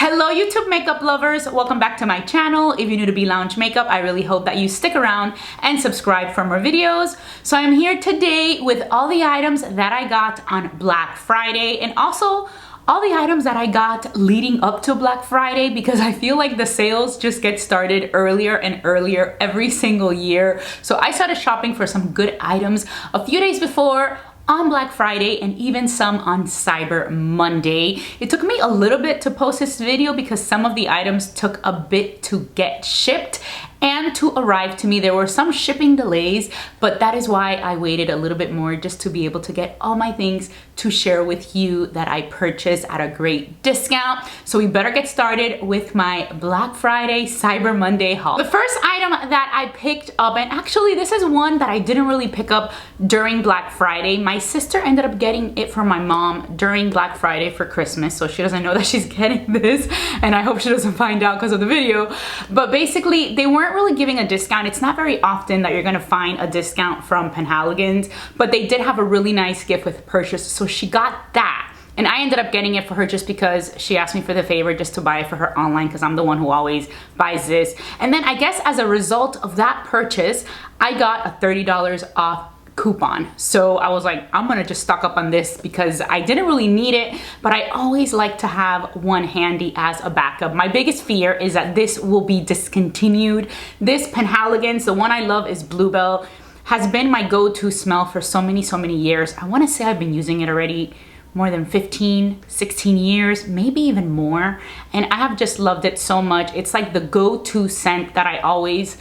Hello YouTube makeup lovers, welcome back to my channel. If you're new to Be Lounge Makeup, I really hope that you stick around and subscribe for more videos. So I'm here today with all the items that I got on Black Friday and also all the items that I got leading up to Black Friday, because I feel like the sales just get started earlier and earlier every single year. So I started shopping for some good items a few days before on Black Friday and even some on Cyber Monday. It took me a little bit to post this video because some of the items took a bit to get shipped and to arrive to me. There were some shipping delays, but that is why I waited a little bit more, just to be able to get all my things to share with you that I purchased at a great discount. So we better get started with my Black Friday Cyber Monday haul. The first item that I picked up, and actually this is one that I didn't really pick up during Black Friday. My sister ended up getting it for my mom during Black Friday for Christmas, so she doesn't know that she's getting this, and I hope she doesn't find out because of the video. But basically, they weren't really giving a discount. It's not very often that you're gonna find a discount from Penhaligons, but they did have a really nice gift with purchase, so she got that. And I ended up getting it for her just because she asked me for the favor just to buy it for her online, because I'm the one who always buys this. And then I guess as a result of that purchase, I got a $30 off coupon. So I was like, I'm gonna just stock up on this because I didn't really need it, but I always like to have one handy as a backup. My biggest fear is that this will be discontinued. This Penhaligons, the one I love is Bluebell, has been my go-to smell for so many years. I wanna say I've been using it already more than 15, 16 years, maybe even more. And I have just loved it so much. It's like the go-to scent that I always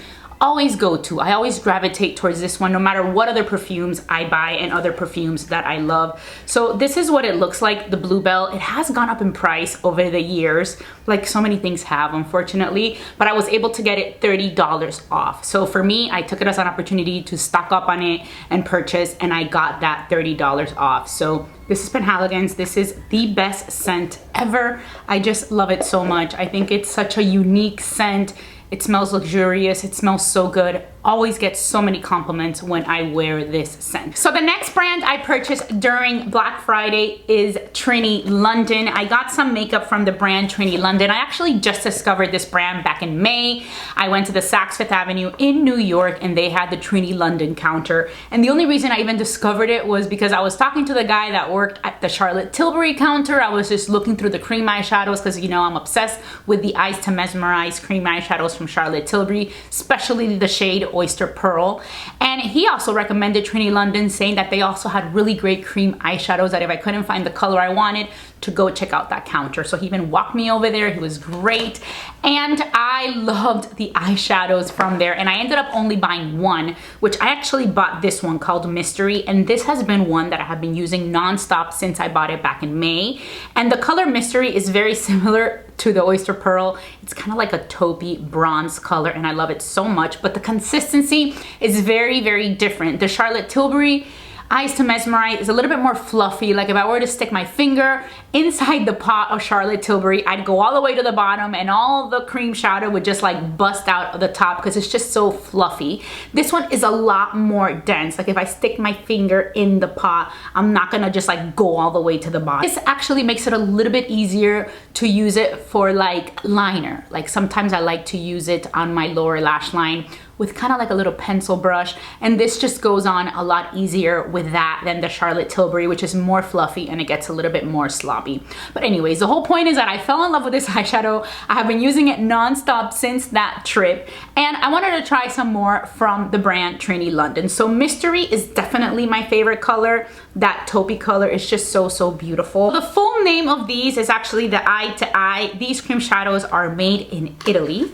go to. I always gravitate towards this one no matter what other perfumes I buy and other perfumes that I love. So this is what it looks like, the Bluebell. It has gone up in price over the years, like so many things have, unfortunately, but I was able to get it $30 off. So for me, I took it as an opportunity to stock up on it and purchase, and I got that $30 off. So this is Penhaligons. This is the best scent ever. I just love it so much. I think it's such a unique scent. It smells luxurious, it smells so good. Always get so many compliments when I wear this scent. So the next brand I purchased during Black Friday is Trinny London. I got some makeup from the brand Trinny London. I actually just discovered this brand back in May. I went to the Saks Fifth Avenue in New York and they had the Trinny London counter. And the only reason I even discovered it was because I was talking to the guy that worked at the Charlotte Tilbury counter. I was just looking through the cream eyeshadows because, you know, I'm obsessed with the Eyes to Mesmerize cream eyeshadows from Charlotte Tilbury, especially the shade Oyster Pearl. And he also recommended Trinny London, saying that they also had really great cream eyeshadows, that if I couldn't find the color I wanted, to go check out that counter. So he even walked me over there. He was great. And I loved the eyeshadows from there. And I ended up only buying one, which I actually bought this one called Mystery. And this has been one that I have been using nonstop since I bought it back in May. And the color Mystery is very similar to the Oyster Pearl. It's kind of like a taupey bronze color and I love it so much, but the consistency is very different. The Charlotte Tilbury Eyes to Mesmerize is a little bit more fluffy. Like if I were to stick my finger inside the pot of Charlotte Tilbury, I'd go all the way to the bottom and all the cream shadow would just like bust out of the top because it's just so fluffy. This one is a lot more dense. Like if I stick my finger in the pot, I'm not gonna just like go all the way to the bottom. This actually makes it a little bit easier to use it for like liner. Like sometimes I like to use it on my lower lash line with kind of like a little pencil brush, and this just goes on a lot easier with that than the Charlotte Tilbury, which is more fluffy and it gets a little bit more sloppy. But anyways, the whole point is that I fell in love with this eyeshadow. I have been using it non-stop since that trip, and I wanted to try some more from the brand Trinny London. So Mystery is definitely my favorite color. That taupey color is just so beautiful. The full name of these is actually the Eye to Eye. These cream shadows are made in Italy.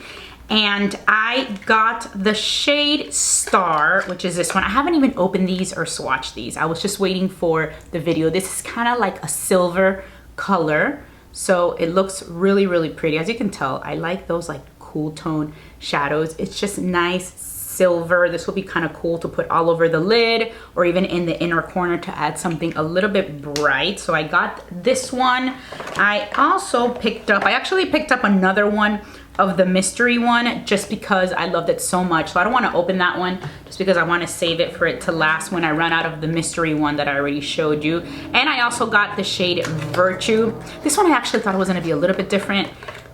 And I got the shade Star, which is this one. I haven't even opened these or swatched these. I was just waiting for the video. This is kind of like a silver color. So it looks really pretty. As you can tell, I like those like cool tone shadows. It's just nice silver. This will be kind of cool to put all over the lid or even in the inner corner to add something a little bit bright. So I got this one. I actually picked up another one of the Mystery one just because I loved it so much. So I don't want to open that one just because I want to save it for it to last when I run out of the Mystery one that I already showed you. And I also got the shade Virtue. This one I actually thought it was going to be a little bit different.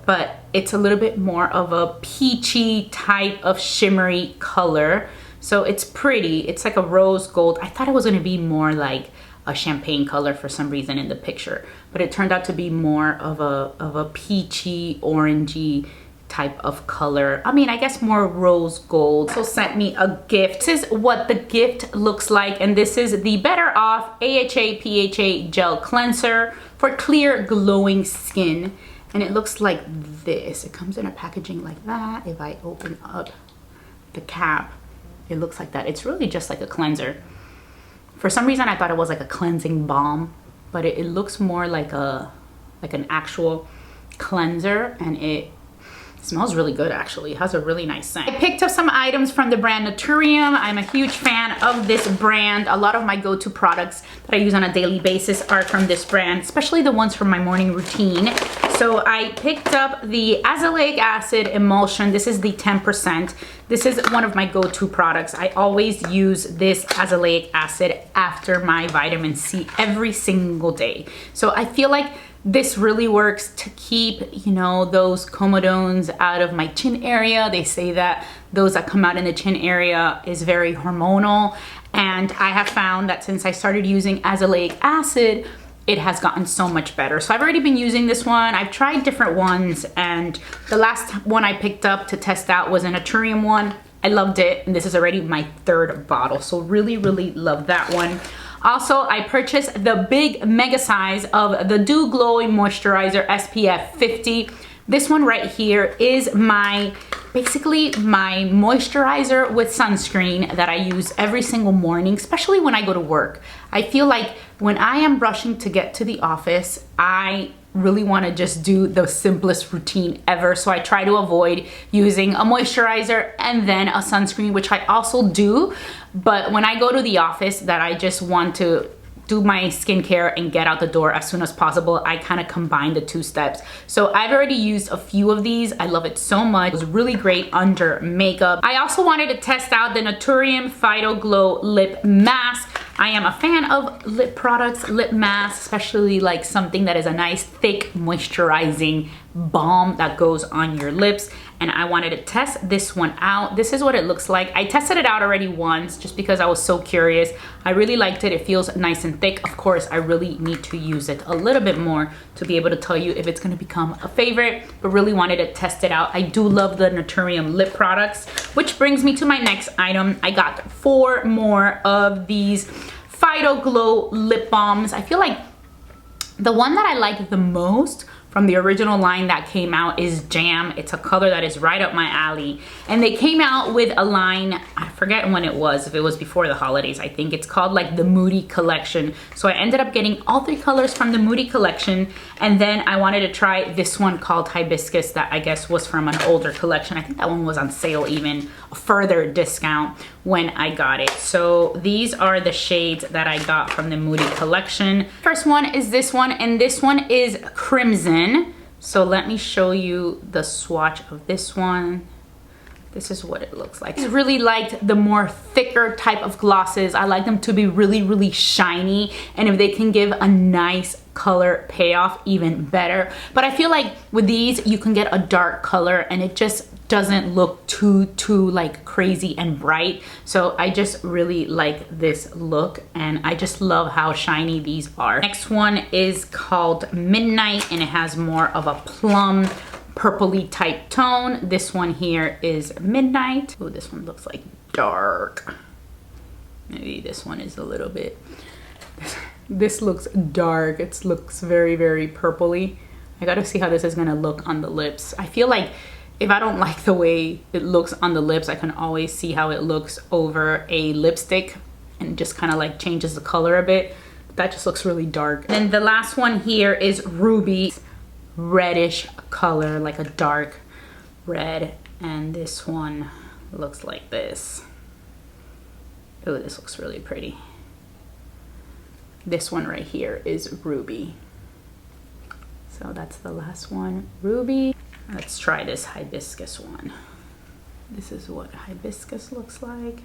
but it's a little bit more of a peachy type of shimmery color. So it's pretty. It's like a rose gold. I thought it was gonna be more like a champagne color for some reason in the picture, but it turned out to be more of a peachy, orangey type of color. I mean, I guess more rose gold. So sent me a gift. This is what the gift looks like, and this is the Better Off AHA PHA Gel Cleanser for clear, glowing skin. And it looks like this. It comes in a packaging like that. If I open up the cap, it looks like that. It's really just like a cleanser. For some reason, I thought it was like a cleansing balm, but it looks more like an actual cleanser, and it smells really good actually. It has a really nice scent. I picked up some items from the brand Naturium. I'm a huge fan of this brand. A lot of my go-to products that I use on a daily basis are from this brand, especially the ones from my morning routine. So I picked up the Azelaic Acid Emulsion. This is the 10%. This is one of my go-to products. I always use this Azelaic Acid after my vitamin C every single day. So I feel like this really works to keep, you know, those comedones out of my chin area. They say that those that come out in the chin area is very hormonal. And I have found that since I started using Azelaic Acid, it has gotten so much better. So I've already been using this one. I've tried different ones, and the last one I picked up to test out was a Naturium one. I loved it, and this is already my 3rd bottle. So really, really love that one. Also, I purchased the big mega size of the Dew Glowy Moisturizer SPF 50. This one right here is basically my moisturizer with sunscreen that I use every single morning, especially when I go to work. I feel like when I am rushing to get to the office, I really want to just do the simplest routine ever. So I try to avoid using a moisturizer and then a sunscreen, which I also do. But when I go to the office that I just want to do my skincare and get out the door as soon as possible, I kind of combine the 2 steps. So I've already used a few of these. I love it so much. It was really great under makeup. I also wanted to test out the Naturium Phyto Glow Lip Mask. I am a fan of lip products, lip masks, especially like something that is a nice, thick, moisturizing balm that goes on your lips. And I wanted to test this one out. This is what it looks like. I tested it out already once just because I was so curious. I really liked it. It feels nice and thick. Of course, I really need to use it a little bit more to be able to tell you if it's gonna become a favorite, but really wanted to test it out. I do love the Naturium lip products, which brings me to my next item. I got 4 more of these Phyto Glow lip balms. I feel like the one that I like the most from the original line that came out is Jam. It's a color that is right up my alley. And they came out with a line, I forget when it was, if it was before the holidays, I think. It's called like the Moody collection. So I ended up getting all 3 colors from the Moody collection. And then I wanted to try this one called Hibiscus that I guess was from an older collection. I think that one was on sale, even a further discount when I got it. So these are the shades that I got from the Moody collection. First one is this one, and this one is Crimson. So let me show you the swatch of this one. This is what it looks like. I really liked the more thicker type of glosses. I like them to be really, really shiny. And if they can give a nice color payoff, even better. But I feel like with these, you can get a dark color and it just doesn't look too like crazy and bright. So I just really like this look, and I just love how shiny these are. Next one is called Midnight, and it has more of a plum purpley type tone. This one here is Midnight. Oh, this one looks like dark. Maybe this one is a little bit, this looks dark. It looks very, very purpley. I gotta see how this is gonna look on the lips. I feel like if I don't like the way it looks on the lips, I can always see how it looks over a lipstick and just kind of like changes the color a bit. That just looks really dark. Then the last one here is Ruby. Reddish color, like a dark red, and this one looks like this. Oh, this looks really pretty. This one right here is Ruby. So that's the last one, Ruby. Let's try this Hibiscus one. This is what Hibiscus looks like.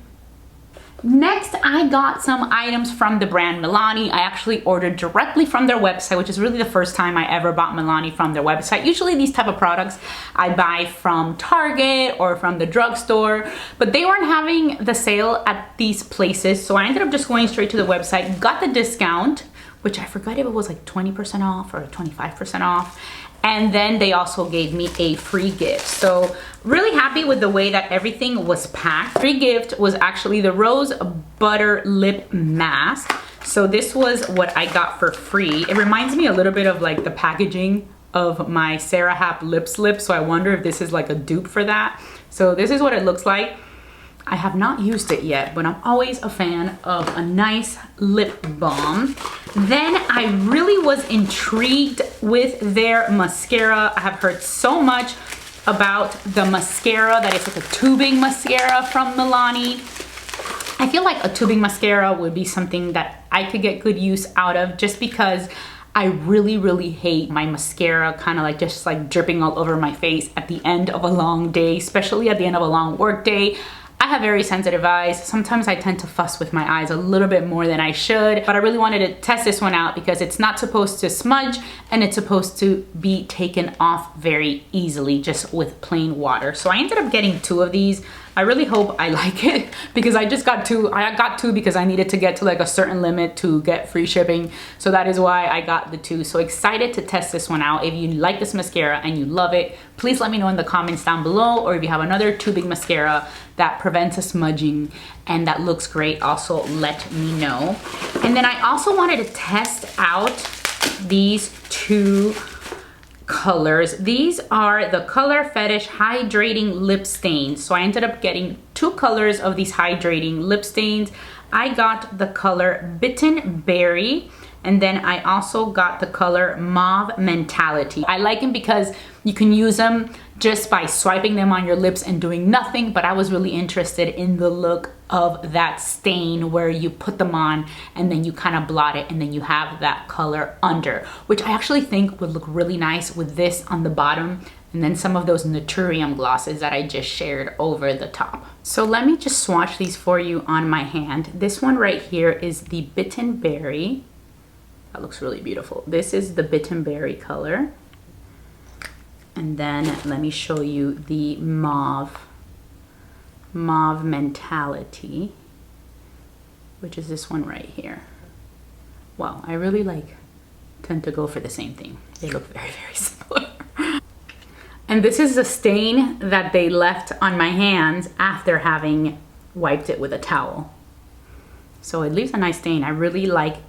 Next, I got some items from the brand Milani. I actually ordered directly from their website, which is really the first time I ever bought Milani from their website. Usually these type of products I buy from Target or from the drugstore, but they weren't having the sale at these places. So I ended up just going straight to the website, got the discount, which I forgot if it was like 20% off or 25% off. And then they also gave me a free gift. So really happy with the way that everything was packed. Free gift was actually the Rose Butter Lip Mask. So this was what I got for free. It reminds me a little bit of like the packaging of my Sarah Hap lip slip. So I wonder if this is like a dupe for that. So this is what it looks like. I have not used it yet, but I'm always a fan of a nice lip balm. Then I really was intrigued with their mascara. I have heard so much about the mascara, that it's like a tubing mascara from Milani. I feel like a tubing mascara would be something that I could get good use out of, just because I really hate my mascara kind of like just like dripping all over my face at the end of a long day, especially at the end of a long work day. I have very sensitive eyes. Sometimes I tend to fuss with my eyes a little bit more than I should, but I really wanted to test this one out because it's not supposed to smudge and it's supposed to be taken off very easily just with plain water. So I ended up getting 2 of these. I really hope I like it because I just got 2. I got 2 because I needed to get to like a certain limit to get free shipping. So that is why I got the 2. So excited to test this one out. If you like this mascara and you love it, please let me know in the comments down below, or if you have another tubing mascara that prevents a smudging and that looks great, also let me know. And then I also wanted to test out these 2 colors. These are the Color Fetish Hydrating Lip Stains. So I ended up getting 2 colors of these hydrating lip stains. I got the color Bitten Berry, and then I also got the color Mauve Mentality. I like them because you can use them just by swiping them on your lips and doing nothing, but I was really interested in the look of that stain where you put them on and then you kind of blot it and then you have that color under, which I actually think would look really nice with this on the bottom and then some of those Naturium glosses that I just shared over the top. So let me just swatch these for you on my hand. This one right here is the Bitten Berry. That looks really beautiful. This is the Bitten Berry color. And then let me show you the Mauve Mentality, which is this one right here. Wow, I really tend to go for the same thing. They look very similar. And this is the stain that they left on my hands after having wiped it with a towel. So it leaves a nice stain. I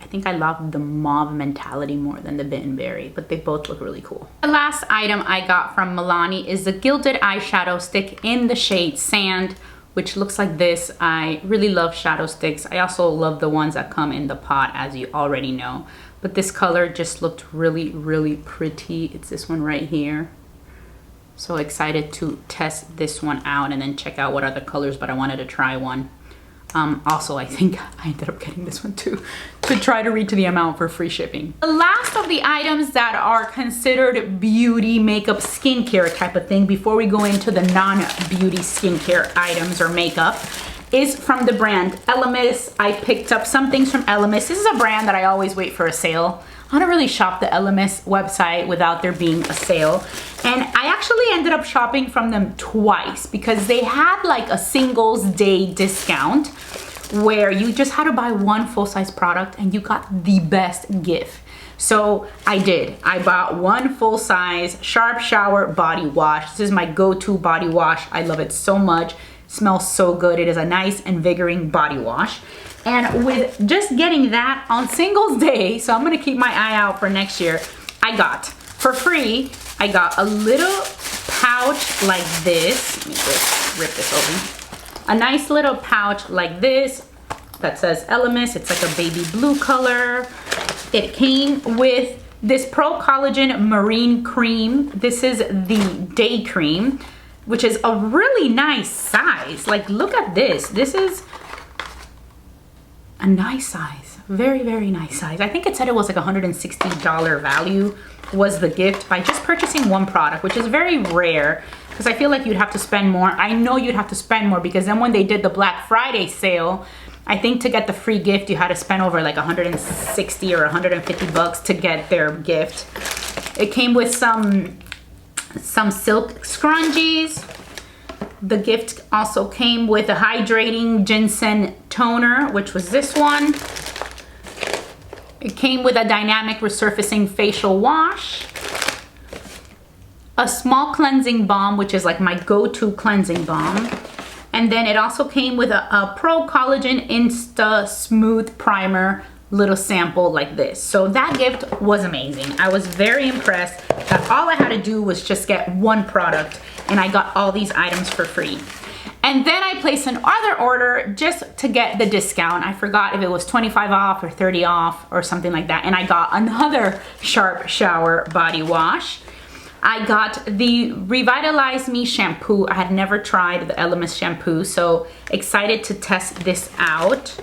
think I love the Mauve Mentality more than the Bitten Berry, but they both look really cool. The last item I got from Milani is the Gilded eyeshadow stick in the shade Sand, which looks like this. I really love shadow sticks. I also love the ones that come in the pot, as you already know. But this color just looked really pretty. It's this one right here. So excited to test this one out and then check out what other colors, but I wanted to try one. Also, I think I ended up getting this one too, to try to reach the amount for free shipping. The last of the items that are considered beauty, makeup, skincare type of thing, before we go into the non-beauty skincare items or makeup, is from the brand Elemis. I picked up some things from Elemis. This is a brand that I always wait for a sale. I don't really shop the Elemis website without there being a sale. And I actually ended up shopping from them twice because they had like a singles day discount where you just had to buy 1 full-size product and you got the best gift. So I did. I bought 1 full-size Sharp Shower body wash. This is my go-to body wash. I love it so much. It smells so good. It is a nice invigorating body wash. And with just getting that on Singles Day, so I'm gonna keep my eye out for next year, I got, for free, I got a little pouch like this. Let me just rip this open. A nice little pouch like this that says Elemis. It's like a baby blue color. It came with this Pro Collagen Marine Cream. This is the Day Cream, which is a really nice size. Like, look at this. This is a nice size, Very, very nice size. I think it said it was like $160 value was the gift by just purchasing one product, which is very rare because I feel like you'd have to spend more. I know you'd have to spend more because then when they did the Black Friday sale, I think to get the free gift, you had to spend over like 160 or 150 bucks to get their gift. It came with some silk scrunchies. The gift also came with a hydrating ginseng toner, which was this one. It came with a dynamic resurfacing facial wash, a small cleansing balm, which is like my go-to cleansing balm. And then it also came with a Pro Collagen InstaSmooth primer, little sample like this. So that gift was amazing. I was very impressed that all I had to do was just get one product and I got all these items for free. And then I placed an other order just to get the discount. I forgot if it was 25 off or 30 off or something like that. And I got another Sharp Shower body wash. I got the Revitalize Me shampoo. I had never tried the Elemis shampoo, so excited to test this out.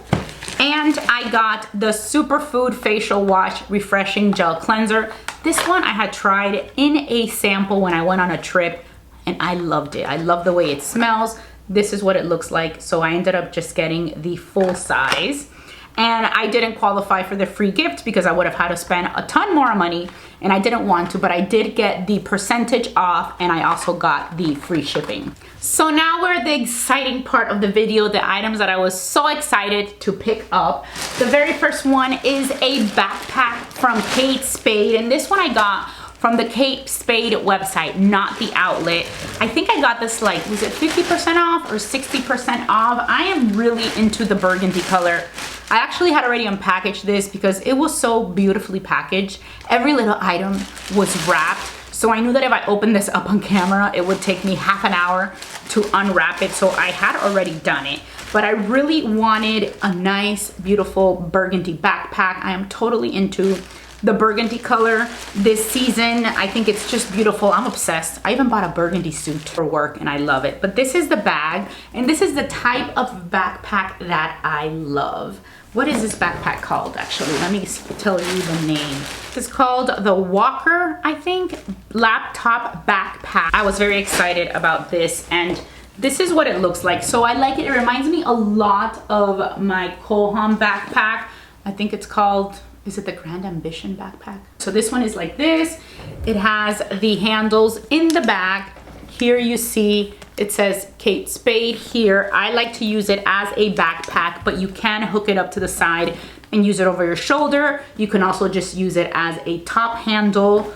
And I got the Superfood Facial Wash Refreshing Gel Cleanser. This one I had tried in a sample when I went on a trip and I loved it. I love the way it smells. This is what it looks like. So I ended up just getting the full size. And I didn't qualify for the free gift because I would have had to spend a ton more money and I didn't want to, but I did get the percentage off and I also got the free shipping. So now we're at the exciting part of the video, the items that I was so excited to pick up. The very first one is a backpack from Kate Spade, and this one I got from the Kate Spade website, not the outlet. I think I got this like, was it 50% off or 60% off? I am really into the burgundy color. I actually had already unpackaged this because it was so beautifully packaged. Every little item was wrapped. So I knew that if I opened this up on camera, it would take me half an hour to unwrap it. So I had already done it. But I really wanted a nice, beautiful burgundy backpack. I am totally into the burgundy color this season. I think it's just beautiful. I'm obsessed. I even bought a burgundy suit for work and I love it. But this is the bag and this is the type of backpack that I love. What is this backpack called actually? Let me tell you the name. It's called the Walker, I think, laptop backpack. I was very excited about this and this is what it looks like. So I like it. It reminds me a lot of my Collagen backpack. I think it's called, is it the Grand Ambition backpack? So this one is like this. It has the handles in the back. Here you see it says Kate Spade here. I like to use it as a backpack, but you can hook it up to the side and use it over your shoulder. You can also just use it as a top handle.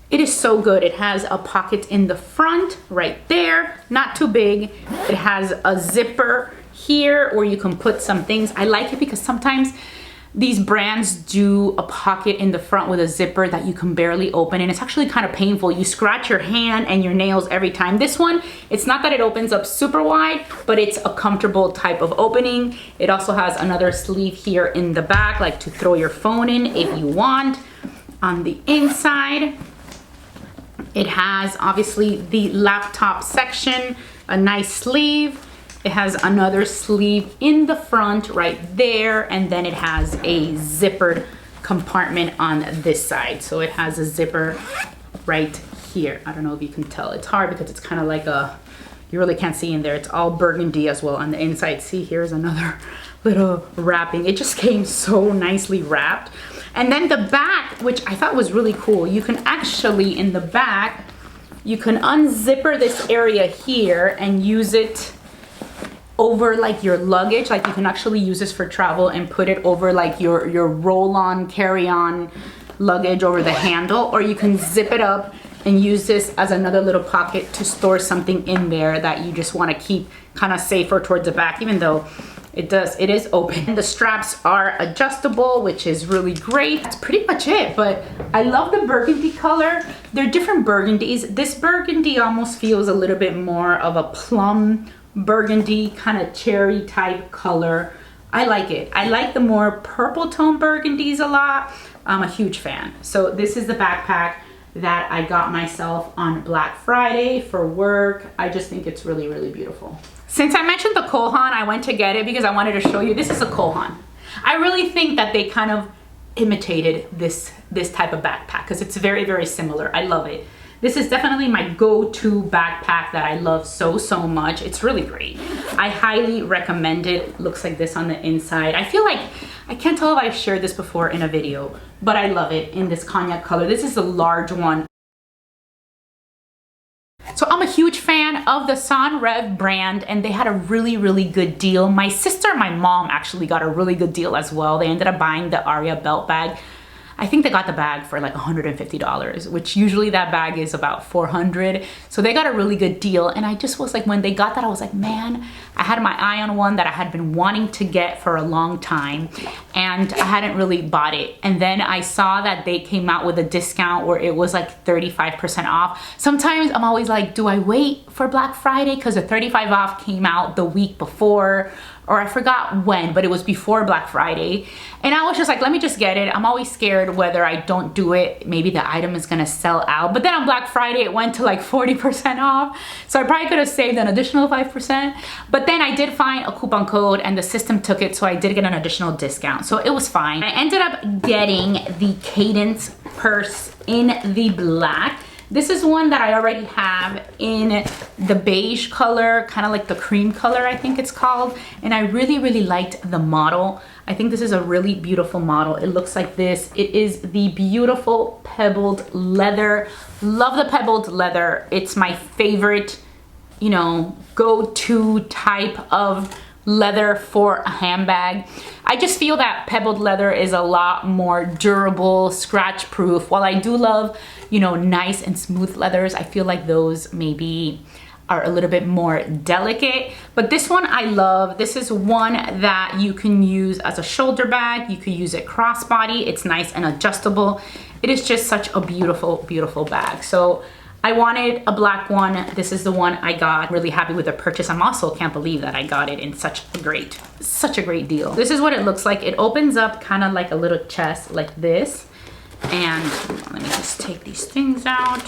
It is so good. It has a pocket in the front right there, not too big. It has a zipper here where you can put some things. I like it because sometimes these brands do a pocket in the front with a zipper that you can barely open and it's actually kind of painful. You scratch your hand and your nails every time. This one, it's not that it opens up super wide, but it's a comfortable type of opening. It also has another sleeve here in the back, like to throw your phone in if you want. On the inside, it has obviously the laptop section, a nice sleeve. It has another sleeve in the front right there, and then it has a zippered compartment on this side. So it has a zipper right here. I don't know if you can tell. It's hard because it's kind of like a, you really can't see in there. It's all burgundy as well on the inside. See, here's another little wrapping. It just came so nicely wrapped. And then the back, which I thought was really cool, you can actually, in the back, you can unzipper this area here and use it over like your luggage. Like you can actually use this for travel and put it over like your roll-on, carry-on luggage over the handle, or you can zip it up and use this as another little pocket to store something in there that you just want to keep kind of safer towards the back, even though it is open. The straps are adjustable, which is really great. That's pretty much it, but I love the burgundy color. They're different burgundies. This burgundy almost feels a little bit more of a plum burgundy, kind of cherry type color. I like it. I like the more purple tone burgundies a lot. I'm a huge fan. So this is the backpack that I got myself on Black Friday for work. I just think it's really, really beautiful. Since I mentioned the Collagen, I went to get it because I wanted to show you. This is a Collagen. I really think that they kind of imitated this type of backpack because it's very, very similar. I love it. This is definitely my go-to backpack that I love so much. It's really great. I highly recommend it. Looks like this on the inside. I feel like, I can't tell if I've shared this before in a video, but I love it in this cognac color. This is a large one. So I'm a huge fan of the Senreve brand, and they had a really good deal. My sister and my mom actually got a really good deal as well. They ended up buying the Aria belt bag. I think they got the bag for like $150, which usually that bag is about $400. So they got a really good deal. And I just was like, when they got that, I was like, man, I had my eye on one that I had been wanting to get for a long time, and I hadn't really bought it. And then I saw that they came out with a discount where it was like 35% off. Sometimes I'm always like, do I wait for Black Friday? Because the 35 off came out the week before, or I forgot when, but it was before Black Friday. And I was just like, let me just get it. I'm always scared whether I don't do it, maybe the item is gonna sell out. But then on Black Friday, it went to like 40% off. So I probably could have saved an additional 5%. But then I did find a coupon code and the system took it, so I did get an additional discount. So it was fine. I ended up getting the Cadence purse in the black. This is one that I already have in the beige color, kind of like the cream color, I think it's called. And I really liked the model. I think this is a really beautiful model. It looks like this. It is the beautiful pebbled leather. Love the pebbled leather. It's my favorite, you know, go-to type of leather for a handbag. I just feel that pebbled leather is a lot more durable, scratch proof. While I do love, you know, nice and smooth leathers, I feel like those maybe are a little bit more delicate. But this one I love. This is one that you can use as a shoulder bag. You could use it crossbody. It's nice and adjustable. It is just such a beautiful bag. So I wanted a black one. This is the one I got. Really happy with the purchase. I'm also can't believe that I got it in such a great deal. This is what it looks like. It opens up kind of like a little chest like this. And let me just take these things out.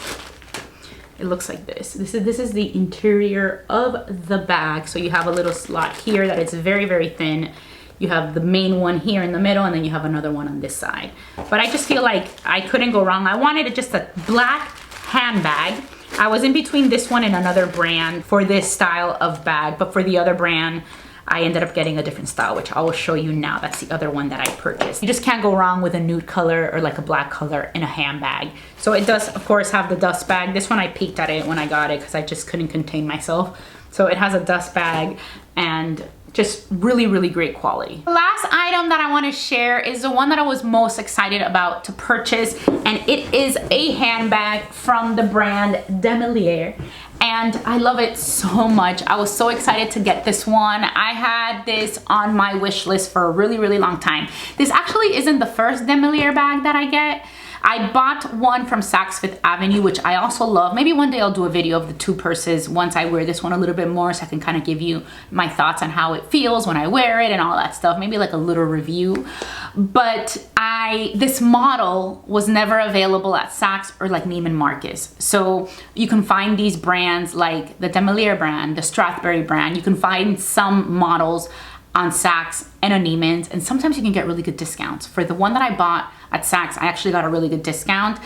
It looks like this. This is the interior of the bag. So you have a little slot here that is very thin. You have the main one here in the middle, and then you have another one on this side. But I just feel like I couldn't go wrong. I wanted just a black handbag. I was in between this one and another brand for this style of bag, but for the other brand, I ended up getting a different style, which I will show you now. That's the other one that I purchased. You just can't go wrong with a nude color or like a black color in a handbag. So it does, of course, have the dust bag. This one I peeked at it when I got it because I just couldn't contain myself. So it has a dust bag and just really great quality. The last item that I want to share is the one that I was most excited about to purchase, and it is a handbag from the brand Demellier. And I love it so much. I was so excited to get this one. I had this on my wish list for a really long time. This actually isn't the first Demellier bag that I get. I bought one from Saks Fifth Avenue, which I also love. Maybe one day I'll do a video of the two purses once I wear this one a little bit more, so I can kind of give you my thoughts on how it feels when I wear it and all that stuff. Maybe like a little review. But this model was never available at Saks or like Neiman Marcus. So you can find these brands like the Demellier brand, the Strathberry brand. You can find some models on Saks and on Neiman's, and sometimes you can get really good discounts. For the one that I bought at Saks, I actually got a really good discount,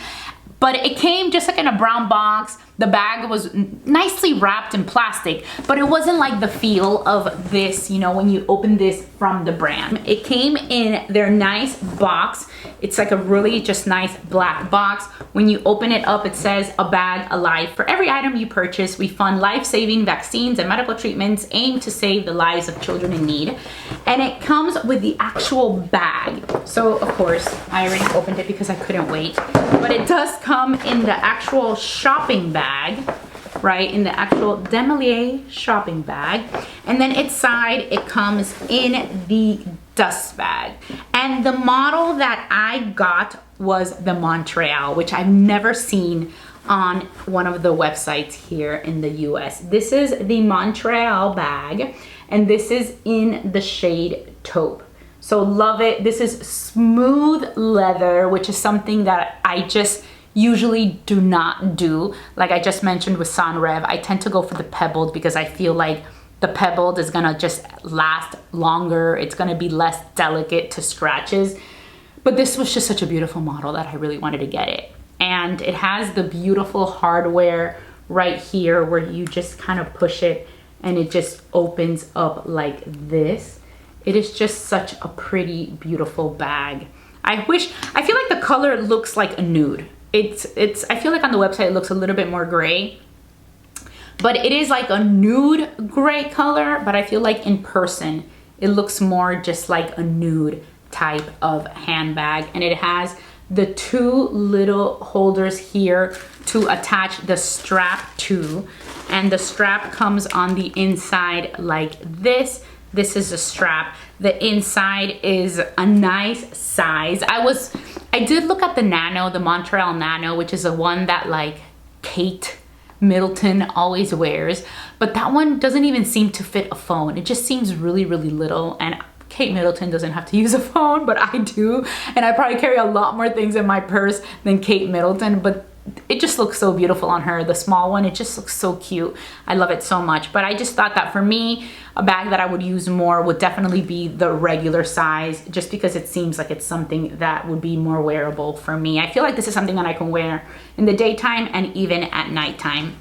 but it came just like in a brown box. The bag was nicely wrapped in plastic, but it wasn't like the feel of this, you know, when you open this from the brand. It came in their nice box. It's like a really just nice black box. When you open it up, it says "A bag alive." For every item you purchase, we fund life-saving vaccines and medical treatments aimed to save the lives of children in need. And it comes with the actual bag. So of course, I already opened it because I couldn't wait. But it does come in the actual shopping bag, right? In the actual Demellier shopping bag. And then inside it comes in the dust bag. And the model that I got was the Montreal, which I've never seen on one of the websites here in the US. This is the Montreal bag, and this is in the shade taupe. So love it. This is smooth leather, which is something that I just usually do not do. Like I just mentioned with Senreve, I tend to go for the pebbled because I feel like the pebbled is gonna just last longer. It's gonna be less delicate to scratches. But this was just such a beautiful model that I really wanted to get it. And it has the beautiful hardware right here where you just kind of push it and it just opens up like this. It is just such a pretty, beautiful bag. I feel like the color looks like a nude. I feel like on the website it looks a little bit more gray, but it is like a nude gray color, but I feel like in person it looks more just like a nude type of handbag. And it has the two little holders here to attach the strap to, and the strap comes on the inside like this. This is a strap. The inside is a nice size. I did look at the Nano, the Montreal Nano, which is the one that like Kate Middleton always wears, but that one doesn't even seem to fit a phone. It just seems really, really little, and Kate Middleton doesn't have to use a phone, but I do, and I probably carry a lot more things in my purse than Kate Middleton, but it just looks so beautiful on her. The small one, it just looks so cute. I love it so much. But I just thought that for me, a bag that I would use more would definitely be the regular size, just because it seems like it's something that would be more wearable for me. I feel like this is something that I can wear in the daytime and even at nighttime.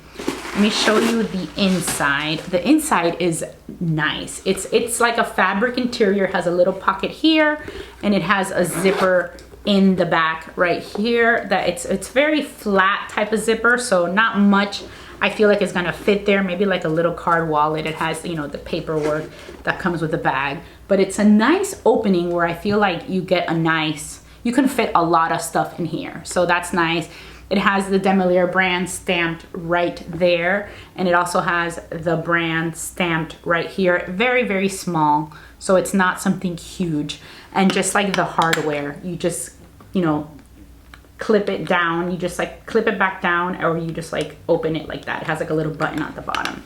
Let me show you the inside. The inside is nice. It's like a fabric interior, has a little pocket here, and it has a zipper in the back right here. That it's very flat type of zipper, so not much I feel like is gonna fit there. Maybe like a little card wallet. It has, you know, the paperwork that comes with the bag, but it's a nice opening where I feel like you can fit a lot of stuff in here, so that's nice. It has the Demellier brand stamped right there, and it also has the brand stamped right here. Very, very small, so it's not something huge. And just like the hardware, you just, you know, clip it down. You just like clip it back down, or you just like open it like that. It has like a little button at the bottom.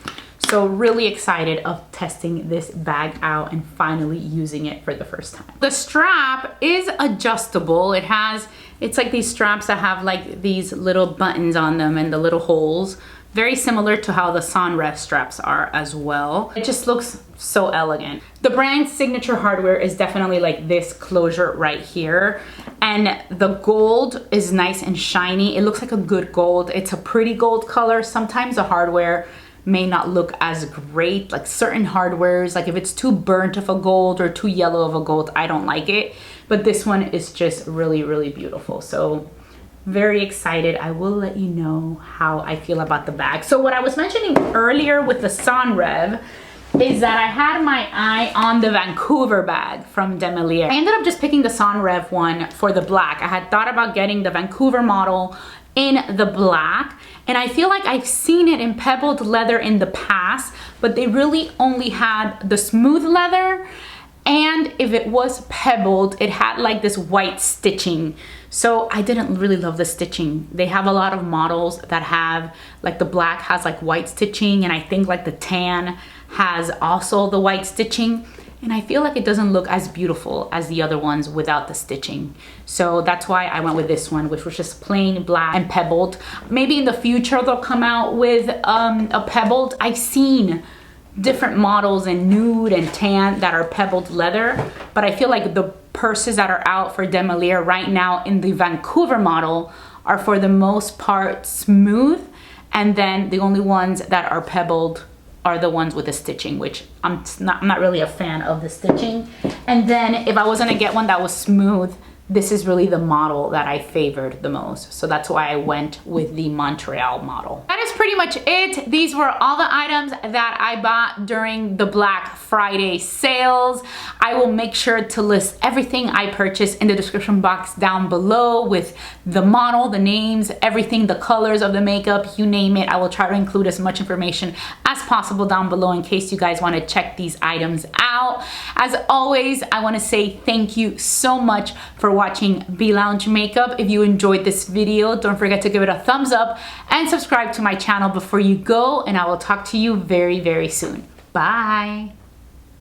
So really excited of testing this bag out and finally using it for the first time. The strap is adjustable. It's like these straps that have like these little buttons on them and the little holes. Very similar to how the Senreve straps are as well. It just looks so elegant. The brand's signature hardware is definitely like this closure right here. And the gold is nice and shiny. It looks like a good gold. It's a pretty gold color. Sometimes the hardware may not look as great. Like certain hardwares, like if it's too burnt of a gold or too yellow of a gold, I don't like it. But this one is just really, really beautiful. So very excited. I will let you know how I feel about the bag. So what I was mentioning earlier with the Senreve is that I had my eye on the Vancouver bag from Demellier. I ended up just picking the Senreve one for the black. I had thought about getting the Vancouver model in the black, and I feel like I've seen it in pebbled leather in the past, but they really only had the smooth leather, and if it was pebbled, it had like this white stitching. So I didn't really love the stitching. They have a lot of models that have, like the black has like white stitching, and I think like the tan has also the white stitching. And I feel like it doesn't look as beautiful as the other ones without the stitching. So that's why I went with this one, which was just plain black and pebbled. Maybe in the future they'll come out with a pebbled. I've seen different models in nude and tan that are pebbled leather, but I feel like the purses that are out for Demellier right now in the Vancouver model are for the most part smooth, and then the only ones that are pebbled are the ones with the stitching, which I'm not really a fan of the stitching. And then if I was gonna get one that was smooth, this is really the model that I favored the most. So that's why I went with the Montreal model. That is pretty much it. These were all the items that I bought during the Black Friday sales. I will make sure to list everything I purchased in the description box down below with the model, the names, everything, the colors of the makeup, you name it. I will try to include as much information as possible down below in case you guys want to check these items out. As always, I want to say thank you so much for watching Be Lounge Makeup. If you enjoyed this video, don't forget to give it a thumbs up and subscribe to my channel before you go, and I will talk to you very, very soon. Bye.